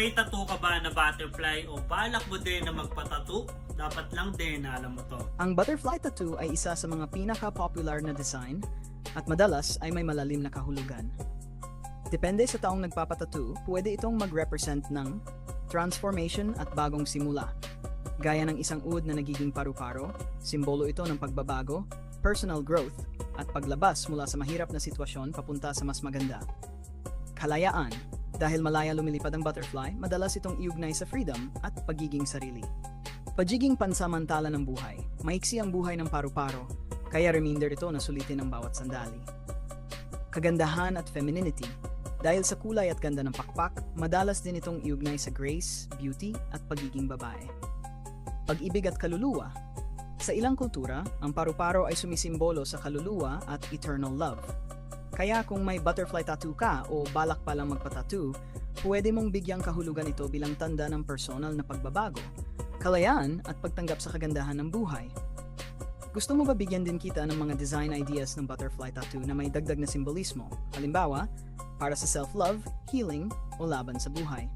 May tattoo ka ba na butterfly o balak mo din na magpatattoo? Dapat lang din na alam mo to. Ang butterfly tattoo ay isa sa mga pinaka-popular na design at madalas ay may malalim na kahulugan. Depende sa taong nagpapatattoo, pwede itong mag-represent ng transformation at bagong simula. Gaya ng isang uod na nagiging paru-paro, simbolo ito ng pagbabago, personal growth, at paglabas mula sa mahirap na sitwasyon papunta sa mas maganda. Kalayaan. Dahil malaya lumilipad ang butterfly, madalas itong iugnay sa freedom at pagiging sarili. Pagiging pansamantala ng buhay. Maiksi ang buhay ng paru-paro, kaya reminder ito na sulitin ang bawat sandali. Kagandahan at femininity. Dahil sa kulay at ganda ng pakpak, madalas din itong iugnay sa grace, beauty, at pagiging babae. Pag-ibig at kaluluwa. Sa ilang kultura, ang paru-paro ay sumisimbolo sa kaluluwa at eternal love. Kaya kung may butterfly tattoo ka o balak pa lang magpa-tattoo, pwede mong bigyang kahulugan ito bilang tanda ng personal na pagbabago, kalayaan at pagtanggap sa kagandahan ng buhay. Gusto mo ba bigyan din kita ng mga design ideas ng butterfly tattoo na may dagdag na simbolismo? Halimbawa, para sa self-love, healing, o laban sa buhay?